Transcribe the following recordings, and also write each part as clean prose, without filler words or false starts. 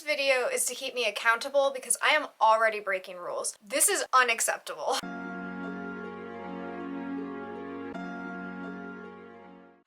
This video is to keep me accountable because I am already breaking rules. This is unacceptable.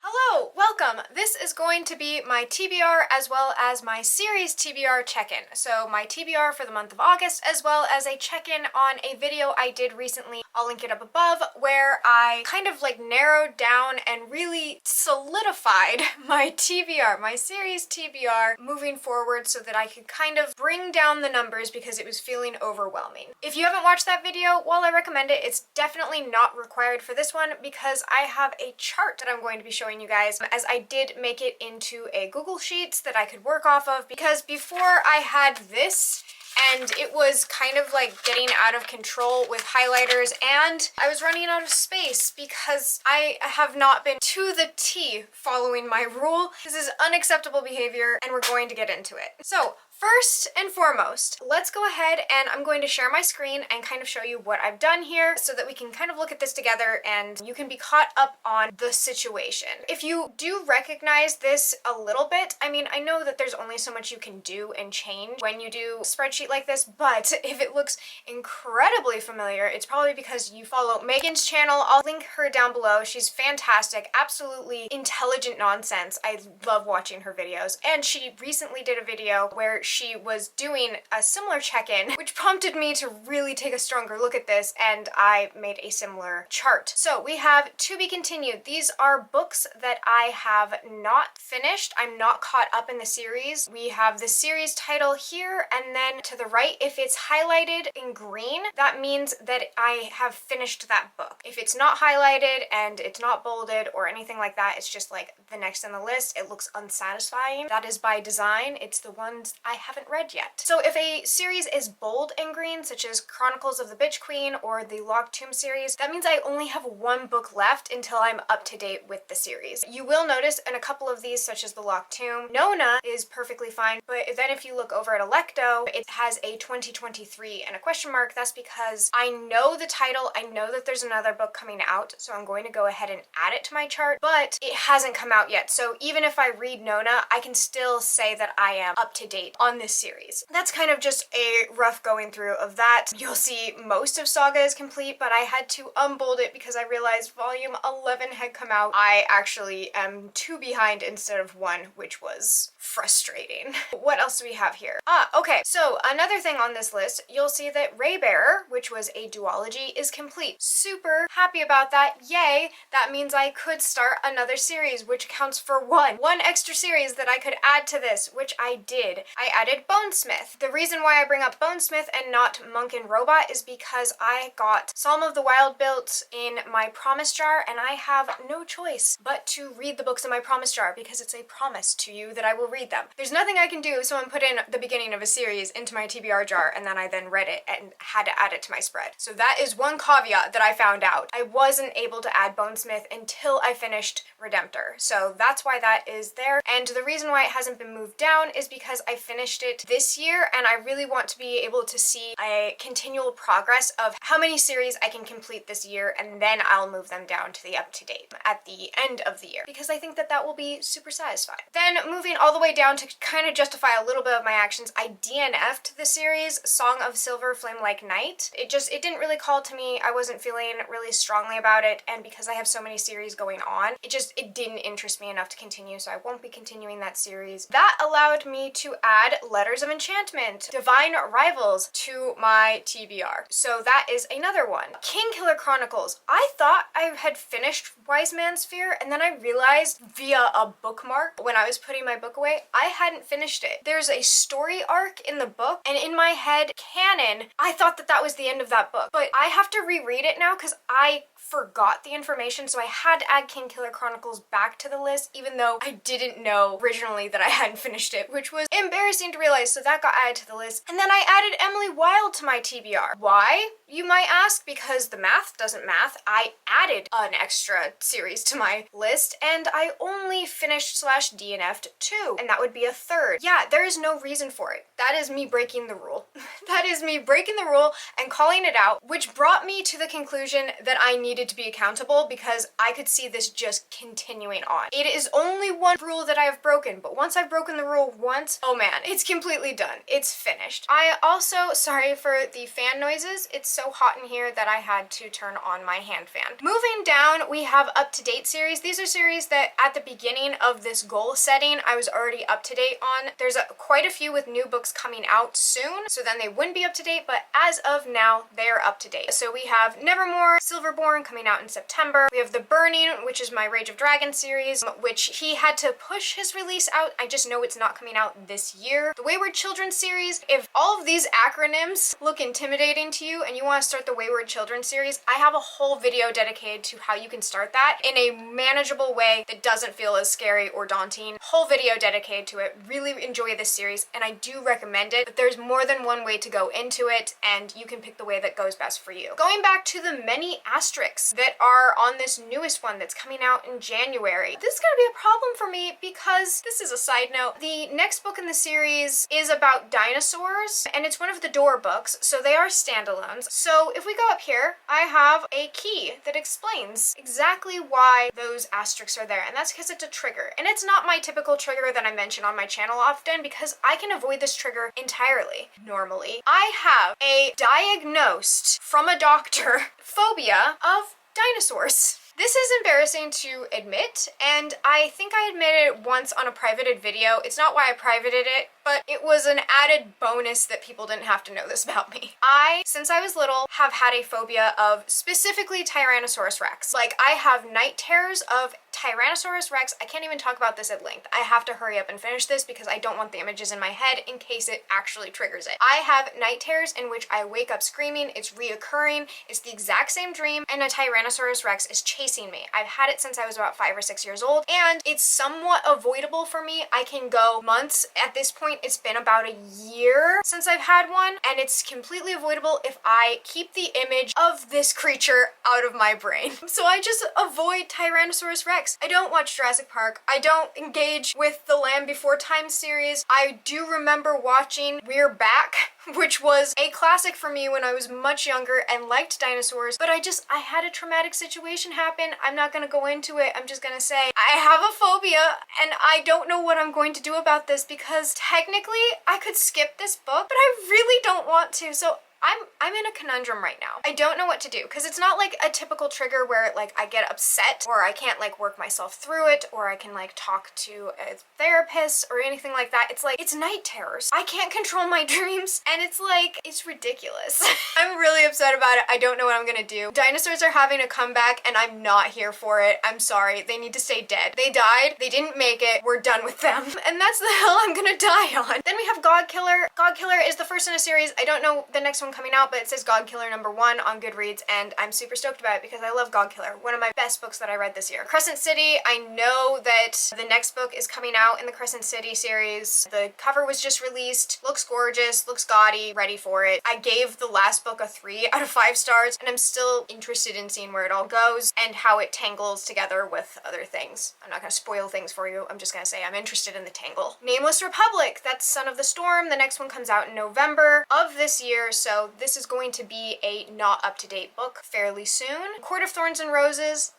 Hello, welcome! This is going to be my TBR as well as my series TBR check-in. So my TBR for the month of August as well as a check-in on a video I did recently, I'll link it up above, where I kind of like narrowed down and really solidified my TBR, my series TBR moving forward so that I could kind of bring down the numbers because it was feeling overwhelming. If you haven't watched that video, while I recommend it, it's definitely not required for this one because I have a chart that I'm going to be showing you guys, as I did make it into a Google Sheets that I could work off of, because before I had this and it was kind of like getting out of control with highlighters and I was running out of space because I have not been to the T following my rule. This is unacceptable behavior and we're going to get into it. So first and foremost, let's go ahead and I'm going to share my screen and kind of show you what I've done here so that we can kind of look at this together and you can be caught up on the situation. If you do recognize this a little bit, I mean, I know that there's only so much you can do and change when you do a spreadsheet like this, but if it looks incredibly familiar, it's probably because you follow Megan's channel. I'll link her down below. She's fantastic, absolutely intelligent nonsense. I love watching her videos, and she recently did a video where she was doing a similar check-in, which prompted me to really take a stronger look at this, and I made a similar chart. So we have to be continued. These are books that I have not finished. I'm not caught up in the series. We have the series title here, and then to the right, if it's highlighted in green, that means that I have finished that book. If it's not highlighted and it's not bolded or anything like that, it's just like the next on the list, it looks unsatisfying. That is by design. It's the ones I haven't read yet. So if a series is bold and green, such as Chronicles of the Bitch Queen or the Locked Tomb series, that means I only have one book left until I'm up to date with the series. You will notice in a couple of these, such as the Locked Tomb, Nona is perfectly fine, but then if you look over at Electo, it has a 2023 and a question mark. That's because I know the title, I know that there's another book coming out, so I'm going to go ahead and add it to my chart, but it hasn't come out yet. So even if I read Nona, I can still say that I am up to date on this series. That's kind of just a rough going through of that. You'll see most of Saga is complete, but I had to unbold it because I realized volume 11 had come out. I actually am 2 behind instead of 1, which was frustrating. What else do we have here? Okay, so another thing on this list, you'll see that Raybearer, which was a duology, is complete. Super happy about that. Yay! That means I could start another series, which counts for one extra series that I could add to this, which I did. I added Bonesmith. The reason why I bring up Bonesmith and not Monk and Robot is because I got Psalm of the Wild built in my promise jar and I have no choice but to read the books in my promise jar because it's a promise to you that I will read them. There's nothing I can do if someone put in the beginning of a series into my TBR jar and then I then read it and had to add it to my spread. So that is one caveat that I found out. I wasn't able to add Bonesmith until I finished Redemptor. So that's why that is there. And the reason why it hasn't been moved down is because I finished it this year and I really want to be able to see a continual progress of how many series I can complete this year, and then I'll move them down to the up to date at the end of the year because I think that that will be super satisfying. Then moving all the way down to kind of justify a little bit of my actions, I DNF'd the series Song of Silver Flame Like Night. It didn't really call to me. I wasn't feeling really strongly about it, and because I have so many series going on, it didn't interest me enough to continue, so I won't be continuing that series. That allowed me to add Letters of Enchantment, Divine Rivals to my TBR. So that is another one. Kingkiller Chronicles. I thought I had finished Wise Man's Fear, and then I realized via a bookmark when I was putting my book away, I hadn't finished it. There's a story arc in the book, and in my head canon, I thought that that was the end of that book. But I have to reread it now because I forgot the information, so I had to add Kingkiller Chronicles back to the list, even though I didn't know originally that I hadn't finished it, which was embarrassing to realize, so that got added to the list. And then I added Emily Wilde to my TBR. Why, you might ask? Because the math doesn't math. I added an extra series to my list, and I only finished / DNF'd 2, and that would be a third. Yeah, there is no reason for it. That is me breaking the rule. That is me breaking the rule and calling it out, which brought me to the conclusion that I need needed to be accountable because I could see this just continuing on. It is only one rule that I have broken, but once I've broken the rule once, oh man, it's completely done. It's finished. I also, sorry for the fan noises, it's so hot in here that I had to turn on my hand fan. Moving down, we have up-to-date series. These are series that at the beginning of this goal setting, I was already up to date on. There's quite a few with new books coming out soon, so then they wouldn't be up to date, but as of now, they're up to date. So we have Nevermore, Silverborn coming out in September. We have The Burning, which is my Rage of Dragons series, which he had to push his release out. I just know it's not coming out this year. The Wayward Children series, if all of these acronyms look intimidating to you and you want to start the Wayward Children series, I have a whole video dedicated to how you can start that in a manageable way that doesn't feel as scary or daunting. Whole video dedicated to it. Really enjoy this series and I do recommend it, but there's more than one way to go into it and you can pick the way that goes best for you. Going back to the many asterisks that are on this newest one that's coming out in January, this is going to be a problem for me because, this is a side note, the next book in the series is about dinosaurs and it's one of the Door books, so they are standalones. So if we go up here, I have a key that explains exactly why those asterisks are there, and that's because it's a trigger. And it's not my typical trigger that I mention on my channel often because I can avoid this trigger entirely. Normally, I have a diagnosed from a doctor phobia of dinosaurs. This is embarrassing to admit, and I think I admitted it once on a privated video. It's not why I privated it, but it was an added bonus that people didn't have to know this about me. I, since I was little, have had a phobia of specifically Tyrannosaurus Rex. Like, I have night terrors of Tyrannosaurus Rex. I can't even talk about this at length. I have to hurry up and finish this because I don't want the images in my head in case it actually triggers it. I have night terrors in which I wake up screaming, it's reoccurring, it's the exact same dream, and a Tyrannosaurus Rex is chasing me. I've had it since I was about 5 or 6 years old, and it's somewhat avoidable for me. I can go months. At this point, it's been about a year since I've had one, and it's completely avoidable if I keep the image of this creature out of my brain. So I just avoid Tyrannosaurus Rex. I don't watch Jurassic Park. I don't engage with the Land Before Time series. I do remember watching We're Back, which was a classic for me when I was much younger and liked dinosaurs, but I had a traumatic situation happen. I'm not gonna go into it. I'm just gonna say I have a phobia and I don't know what I'm going to do about this because technically I could skip this book, but I really don't want to. So I'm in a conundrum right now. I don't know what to do because it's not like a typical trigger where like I get upset or I can't like work myself through it or I can like talk to a therapist or anything like that. It's like, it's night terrors. I can't control my dreams and it's like, it's ridiculous. I'm really upset about it. I don't know what I'm gonna do. Dinosaurs are having a comeback and I'm not here for it. I'm sorry. They need to stay dead. They died. They didn't make it. We're done with them. And that's the hell I'm gonna die on. Then we have God Killer. God Killer is the first in a series. I don't know the next one coming out, but it says God Killer #1 on Goodreads, and I'm super stoked about it because I love God Killer. One of my best books that I read this year. Crescent City, I know that the next book is coming out in the Crescent City series. The cover was just released. Looks gorgeous, looks gaudy, ready for it. I gave the last book a 3 out of 5 stars, and I'm still interested in seeing where it all goes and how it tangles together with other things. I'm not gonna spoil things for you. I'm just gonna say I'm interested in the tangle. Nameless Republic, that's Son of the Storm. The next one comes out in November of this year, so this is going to be a not up-to-date book fairly soon. Court of Thorns and Roses,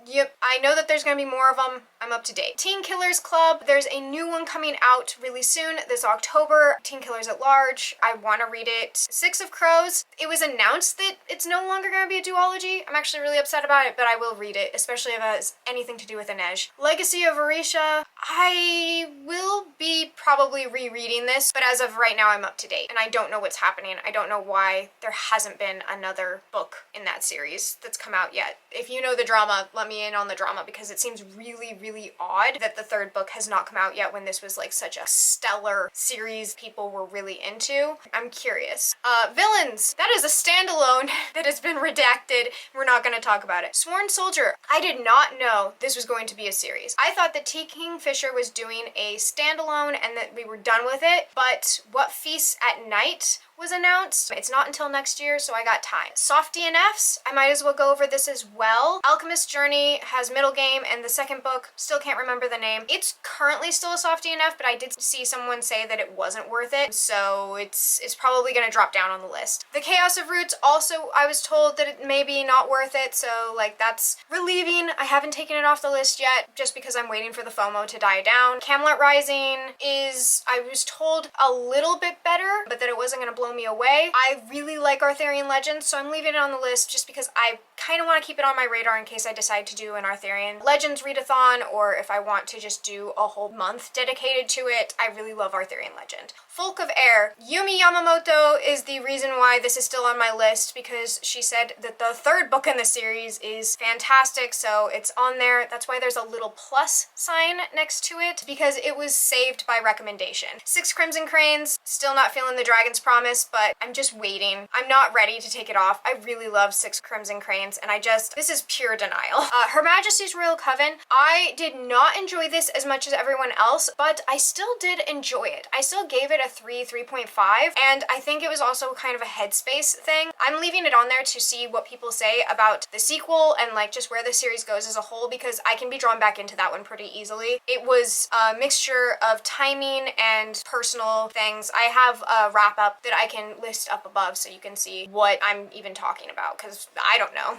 Yep, I know that there's gonna be more of them. I'm up to date. Teen Killers Club, there's a new one coming out really soon this October. Teen Killers at Large, I want to read it. Six of Crows, it was announced that it's no longer gonna be a duology. I'm actually really upset about it, but I will read it, especially if it has anything to do with Inej. Legacy of Orisha, I will be probably rereading this, but as of right now I'm up to date and I don't know what's happening. I don't know why there hasn't been another book in that series that's come out yet. If you know the drama, let me in on the drama because it seems really, really odd that the 3rd book has not come out yet when this was like such a stellar series people were really into. I'm curious. Villains, that is a standalone that has been redacted. We're not going to talk about it. Sworn Soldier, I did not know this was going to be a series. I thought that T. Kingfisher was doing a standalone and that we were done with it, but What Feasts at Night was announced. It's not until next year, so I got time. Soft DNFs, I might as well go over this as well. Alchemist's Journey has middle game, and the second book, still can't remember the name. It's currently still a soft DNF, but I did see someone say that it wasn't worth it, so it's probably gonna drop down on the list. The Chaos of Roots, also I was told that it may be not worth it, so like that's relieving. I haven't taken it off the list yet, just because I'm waiting for the FOMO to die down. Camelot Rising is, I was told, a little bit better, but that it wasn't gonna blow me away. I really like Arthurian Legends, so I'm leaving it on the list just because I kind of want to keep it on my radar in case I decide to do an Arthurian Legends readathon, or if I want to just do a whole month dedicated to it. I really love Arthurian Legend. Folk of Air. Yumi Yamamoto is the reason why this is still on my list, because she said that the third book in the series is fantastic, so it's on there. That's why there's a little plus sign next to it, because it was saved by recommendation. Six Crimson Cranes, still not feeling the Dragon's Promise, but I'm just waiting. I'm not ready to take it off. I really love Six Crimson Cranes, and this is pure denial. Her Majesty's Royal Coven, I did not enjoy this as much as everyone else, but I still did enjoy it. I still gave it a 3.5, and I think it was also kind of a headspace thing. I'm leaving it on there to see what people say about the sequel and like just where the series goes as a whole, because I can be drawn back into that one pretty easily. It was a mixture of timing and personal things. I have a wrap up that I can list up above so you can see what I'm even talking about, because I don't know.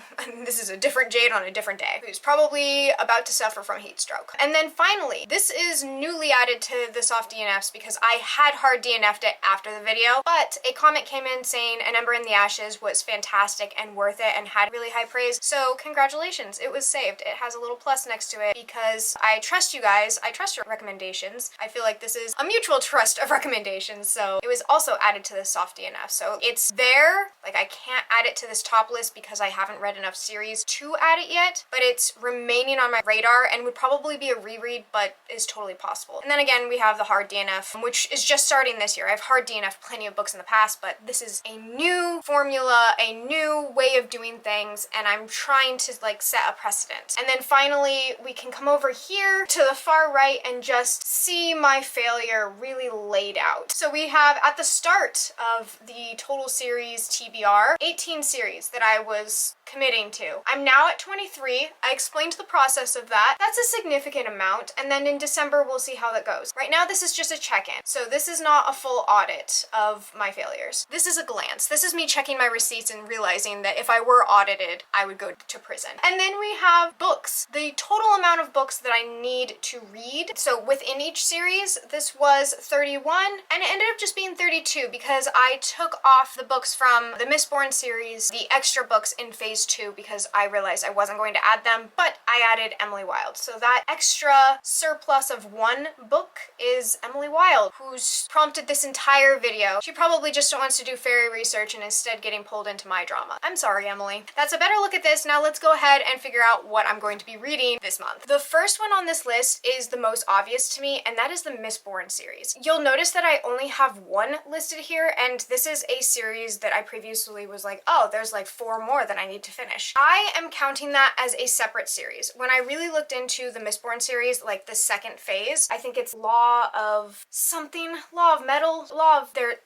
This is a different Jade on a different day, who's probably about to suffer from heat stroke. And then finally, this is newly added to the soft DNFs because I had hard DNF'd it after the video, but a comment came in saying An Ember in the Ashes was fantastic and worth it and had really high praise, so congratulations, it was saved. It has a little plus next to it because I trust you guys, I trust your recommendations. I feel like this is a mutual trust of recommendations, so it was also added to the soft DNF. So it's there, like I can't add it to this top list because I haven't read enough series to add it yet, but it's remaining on my radar and would probably be a reread, but is totally possible. And then again, we have the hard DNF, which is just starting this year. I've hard DNF plenty of books in the past, but this is a new formula, a new way of doing things, and I'm trying to like set a precedent. And then finally, we can come over here to the far right and just see my failure really laid out. So we have at the start of the total series TBR, 18 series that I was committing to. I'm now at 23. I explained the process of that. That's a significant amount, and then in December we'll see how that goes. Right now this is just a check-in, so this is not a full audit of my failures. This is a glance. This is me checking my receipts and realizing that if I were audited, I would go to prison. And then we have books. The total amount of books that I need to read. So within each series, this was 31, and it ended up just being 32 because I took off the books from the Mistborn series, the extra books in phase 2, because I realized I wasn't going to add them, but I added Emily Wilde. So that extra surplus of one book is Emily Wilde, who's prompted this entire video. She probably just wants to do fairy research and instead getting pulled into my drama. I'm sorry, Emily. That's a better look at this. Now let's go ahead and figure out what I'm going to be reading this month. The first one on this list is the most obvious to me, and that is the Mistborn series. You'll notice that I only have one listed here, and this is a series that I previously was like, oh, there's like 4 more that I need to finish. I am counting that as a separate series. When I really looked into the Mistborn series, like the second phase, I think it's Law of something, Law of Metal,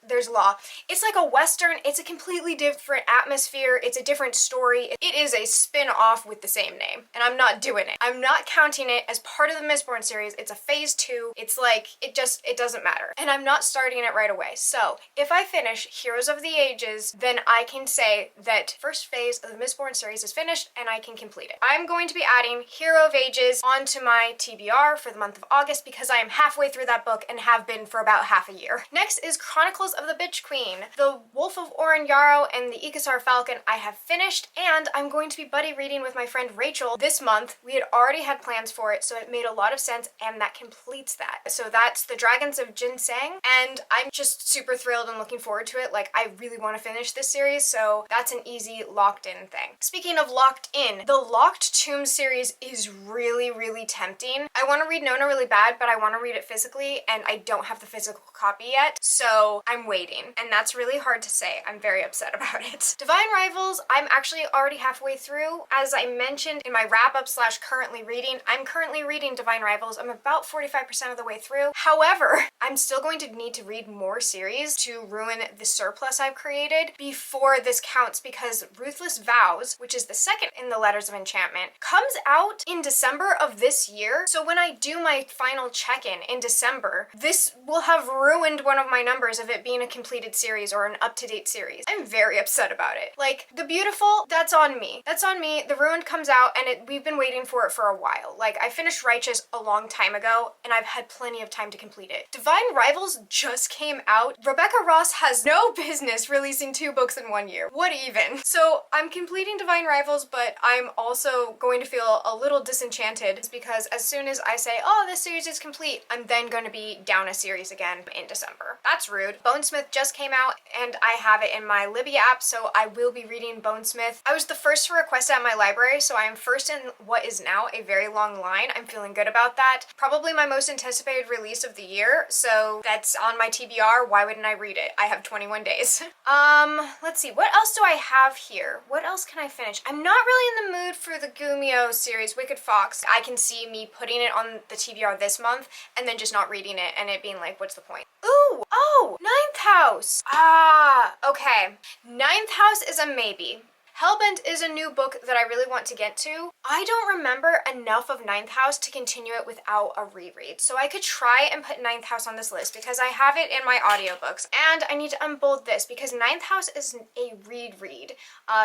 there's Law. It's like a Western, it's a completely different atmosphere, it's a different story. It is a spin-off with the same name, and I'm not doing it. I'm not counting it as part of the Mistborn series. It's a phase 2. It's like, it doesn't matter. And I'm not starting it right away. So if I finish Heroes of the Ages, then I can say that first phase of the Mistborn series is finished and I can complete it. I'm going to be adding Hero of Ages onto my TBR for the month of August because I am halfway through that book and have been for about half a year. Next is Chronicles of the Bitch Queen. The Wolf of Oren Yarrow and the Ikasar Falcon I have finished, and I'm going to be buddy reading with my friend Rachel this month. We had already had plans for it, so it made a lot of sense, and that completes that. So that's The Dragons of Ginseng, and I'm just super thrilled and looking forward to it. Like, I really want to finish this series, so that's an easy locked-in thing. Speaking of locked in, the Locked Tomb series is really, really tempting. I want to read Nona really bad, but I want to read it physically, and I don't have the physical copy yet, so I'm waiting. waiting, and that's really hard to say. I'm very upset about it. Divine Rivals, I'm actually already halfway through. As I mentioned in my wrap-up slash currently reading, I'm currently reading Divine Rivals. I'm about 45% of the way through. However, I'm still going to need to read more series to ruin the surplus I've created before this counts, because Ruthless Vows, which is the second in the Letters of Enchantment, comes out in December of this year. So when I do my final check-in in December, this will have ruined one of my numbers of it being a completed series or an up-to-date series. I'm very upset about it. Like, The Beautiful, that's on me. That's on me. The Ruined comes out and we've been waiting for it for a while. Like, I finished Righteous a long time ago and I've had plenty of time to complete it. Divine Rivals just came out. Rebecca Ross has no business releasing 2 books in 1 year. What even? So I'm completing Divine Rivals, but I'm also going to feel a little disenchanted because as soon as I say, oh, this series is complete, I'm then going to be down a series again in December. That's rude. Bonesmith just came out and I have it in my Libby app, so I will be reading Bonesmith. I was the first to request it at my library, so I am first in what is now a very long line. I'm feeling good about that. Probably my most anticipated release of the year, so that's on my TBR. Why wouldn't I read it? I have 21 days. Let's see, what else do I have here? What else can I finish? I'm not really in the mood for the Gumio series, Wicked Fox. I can see me putting it on the TBR this month and then just not reading it and it being like, what's the point? Ooh, oh, Ninth House. Ah, okay. Ninth House is a maybe. Hellbent is a new book that I really want to get to. I don't remember enough of Ninth House to continue it without a reread, so I could try and put Ninth House on this list because I have it in my audiobooks. And I need to unbold this because Ninth House is a read,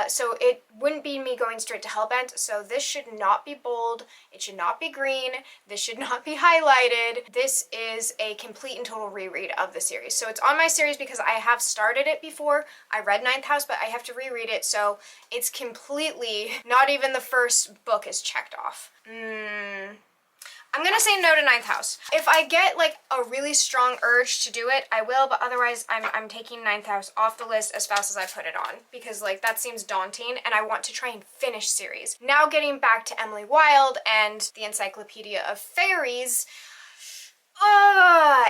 so it wouldn't be me going straight to Hellbent, so this should not be bold, it should not be green, this should not be highlighted. This is a complete and total reread of the series. So it's on my series because I have started it before. I read Ninth House, but I have to reread it, so it's completely, not even the first book is checked off. I'm gonna say no to Ninth House. If I get like a really strong urge to do it, I will, but otherwise I'm taking Ninth House off the list as fast as I put it on because like that seems daunting and I want to try and finish series. Now getting back to Emily Wilde and the Encyclopedia of Fairies,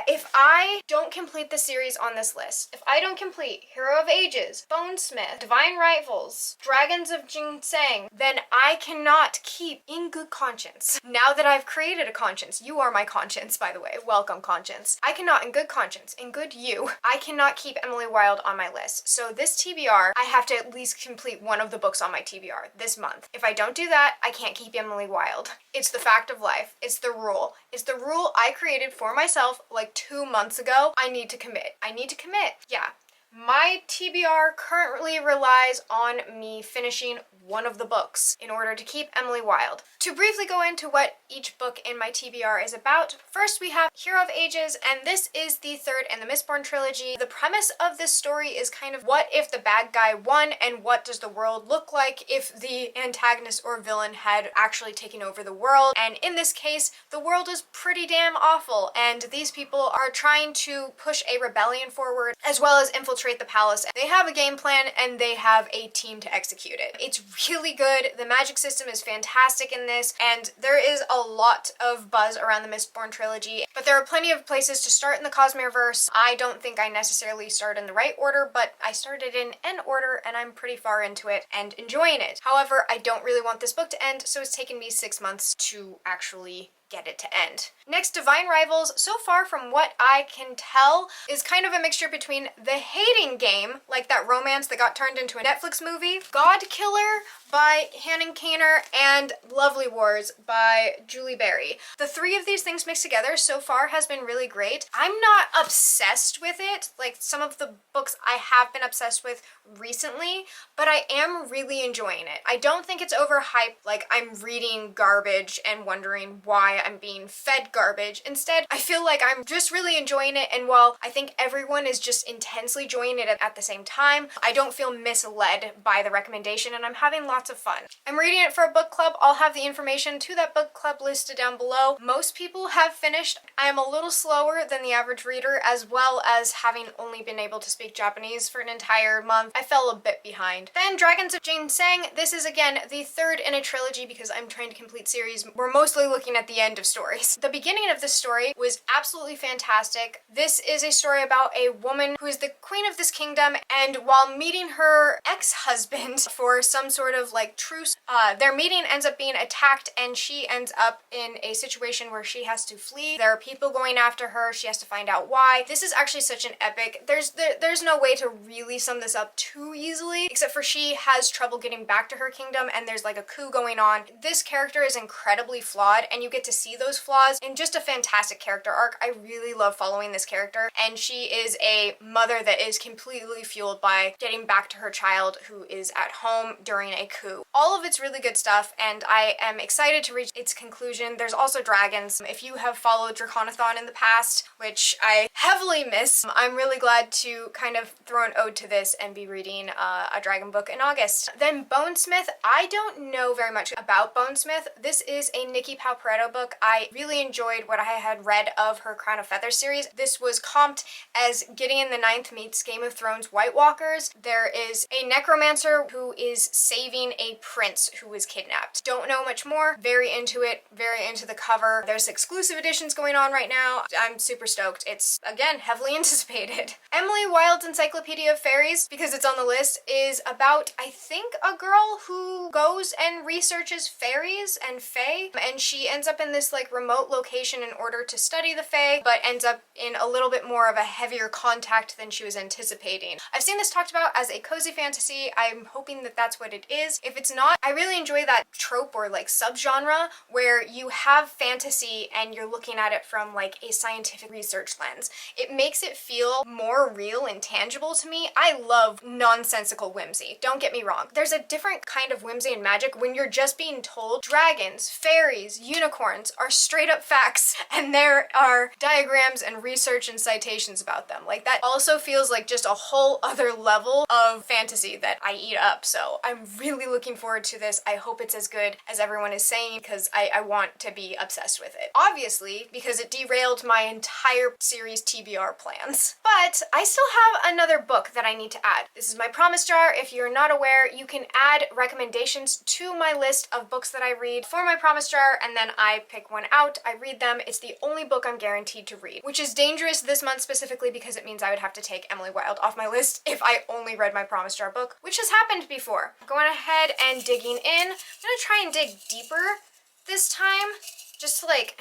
if I don't complete the series on this list, if I don't complete Hero of Ages, Bonesmith, Divine Rivals, Dragons of Ginseng, then I cannot keep in good conscience. Now that I've created a conscience, you are my conscience, by the way, welcome conscience. I cannot in good conscience, in good you, I cannot keep Emily Wilde on my list. So this TBR, I have to at least complete one of the books on my TBR this month. If I don't do that, I can't keep Emily Wilde. It's the fact of life. It's the rule. It's the rule I created for myself like 2 months ago. I need to commit. I need to commit. Yeah. My TBR currently relies on me finishing one of the books in order to keep Emily Wilde. To briefly go into what each book in my TBR is about, first we have Hero of Ages, and this is the third in the Mistborn trilogy. The premise of this story is kind of what if the bad guy won and what does the world look like if the antagonist or villain had actually taken over the world. And in this case, the world is pretty damn awful and these people are trying to push a rebellion forward as well as infiltrate the palace. They have a game plan and they have a team to execute it. It's really good. The magic system is fantastic in this, and there is a lot of buzz around the Mistborn trilogy, but there are plenty of places to start in the Cosmereverse. I don't think I necessarily start in the right order, but I started in an order and I'm pretty far into it and enjoying it. However, I don't really want this book to end, so it's taken me 6 months to actually get it to end. Next, Divine Rivals, so far from what I can tell, is kind of a mixture between The Hating Game, like that romance that got turned into a Netflix movie, God Killer by Hannon Kaner, and Lovely Wars by Julie Berry. The 3 of these things mixed together so far has been really great. I'm not obsessed with it, like some of the books I have been obsessed with recently, but I am really enjoying it. I don't think it's overhyped, like I'm reading garbage and wondering why I'm being fed garbage. Instead, I feel like I'm just really enjoying it, and while I think everyone is just intensely enjoying it at the same time, I don't feel misled by the recommendation and I'm having lots of fun. I'm reading it for a book club. I'll have the information to that book club listed down below. Most people have finished. I am a little slower than the average reader, as well as having only been able to speak Japanese for an entire month. I fell a bit behind. Then Dragons of Ginseng. This is again the 3rd in a trilogy because I'm trying to complete series. We're mostly looking at the end of stories. The beginning beginning of this story was absolutely fantastic. This is a story about a woman who is the queen of this kingdom, and while meeting her ex-husband for some sort of like truce, their meeting ends up being attacked and she ends up in a situation where she has to flee. There are people going after her. She has to find out why. This is actually such an epic. There's no way to really sum this up too easily, except for she has trouble getting back to her kingdom and there's like a coup going on. This character is incredibly flawed and you get to see those flaws in just a fantastic character arc. I really love following this character, and she is a mother that is completely fueled by getting back to her child who is at home during a coup. All of it's really good stuff and I am excited to reach its conclusion. There's also dragons. If you have followed Draconathon in the past, which I heavily miss, I'm really glad to kind of throw an ode to this and be reading a dragon book in August. Then Bonesmith, I don't know very much about Bonesmith. This is a Nikki Palparetto book. I really enjoyed what I had read of her Crown of Feathers series. This was comped as Gideon the Ninth meets Game of Thrones White Walkers. There is a necromancer who is saving a prince who was kidnapped. Don't know much more. Very into it, very into the cover. There's exclusive editions going on right now. I'm super stoked. It's, again, heavily anticipated. Emily Wilde's Encyclopedia of Fairies, because it's on the list, is about, I think, a girl who goes and researches fairies and fae, and she ends up in this like remote location in order to study the fae, but ends up in a little bit more of a heavier contact than she was anticipating. I've seen this talked about as a cozy fantasy. I'm hoping that that's what it is. If it's not, I really enjoy that trope or like subgenre where you have fantasy and you're looking at it from like a scientific research lens. It makes it feel more real and tangible to me. I love nonsensical whimsy. Don't get me wrong. There's a different kind of whimsy and magic when you're just being told dragons, fairies, unicorns are straight up facts and there are diagrams and research and citations about them. Like that also feels like just a whole other level of fantasy that I eat up. So I'm really looking forward to this. I hope it's as good as everyone is saying because I want to be obsessed with it. Obviously, because it derailed my entire series TBR plans. But I still have another book that I need to add. This is my promise jar. If you're not aware, you can add recommendations to my list of books that I read for my promise jar, and then I pick one out, I read them. It's the only book I'm guaranteed to read, which is dangerous this month specifically because it means I would have to take Emily Wilde off my list if I only read my promise jar book, which has happened before. Going ahead and digging in. I'm gonna try and dig deeper this time, just to like,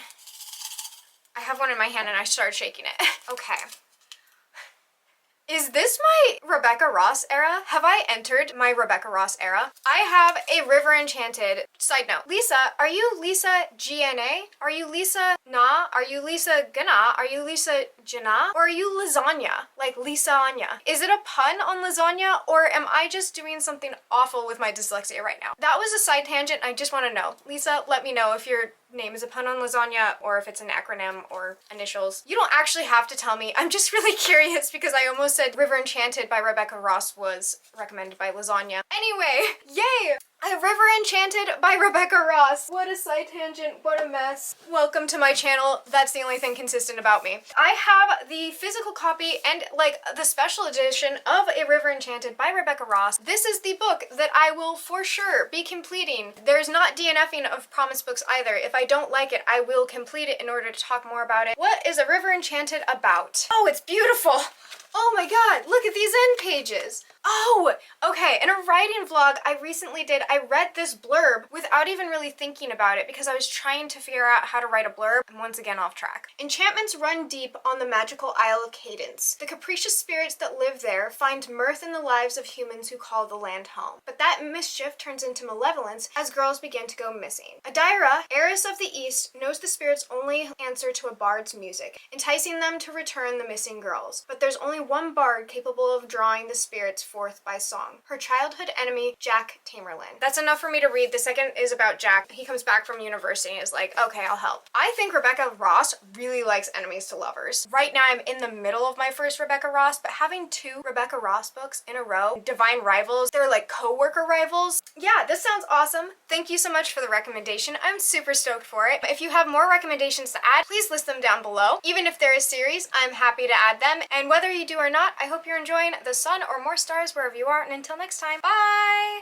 I have one in my hand and I started shaking it. Okay. Is this my Rebecca Ross era? Have I entered my Rebecca Ross era? I have a River Enchanted. Side note, Lisa, are you Lisa GNA? Are you Lisa Na? Are you Lisa Gana? Are you Lisa Jana? Or are you lasagna? Like Lisa Anya? Is it a pun on lasagna or am I just doing something awful with my dyslexia right now? That was a side tangent. I just want to know. Lisa, let me know if your name is a pun on lasagna or if it's an acronym or initials. You don't actually have to tell me. I'm just really curious because I almost said River Enchanted by Rebecca Ross was recommended by lasagna. Anyway, yay! A River Enchanted by Rebecca Ross. What a side tangent, what a mess. Welcome to my channel. That's the only thing consistent about me. I have the physical copy and like the special edition of A River Enchanted by Rebecca Ross. This is the book that I will for sure be completing. There's not DNFing of promise books either. If I don't like it, I will complete it in order to talk more about it. What is A River Enchanted about? Oh, it's beautiful. Oh my god, look at these end pages. Oh, okay, in a writing vlog I recently did, I read this blurb without even really thinking about it because I was trying to figure out how to write a blurb. I'm once again off track. Enchantments run deep on the magical Isle of Cadence. The capricious spirits that live there find mirth in the lives of humans who call the land home. But that mischief turns into malevolence as girls begin to go missing. Adira, heiress of the East, knows the spirits only answer to a bard's music, enticing them to return the missing girls. But there's only one bard capable of drawing the spirits forth by song. Her childhood enemy, Jack Tamerlane. That's enough for me to read. The second is about Jack. He comes back from university and is like, okay, I'll help. I think Rebecca Ross really likes enemies to lovers. Right now I'm in the middle of my first Rebecca Ross, but having two Rebecca Ross books in a row, divine rivals, they're like co-worker rivals. Yeah, this sounds awesome. Thank you so much for the recommendation. I'm super stoked for it. If you have more recommendations to add, please list them down below. Even if they're a series, I'm happy to add them. And whether you do or not, I hope you're enjoying the sun or more stars wherever you are. And until next time, bye!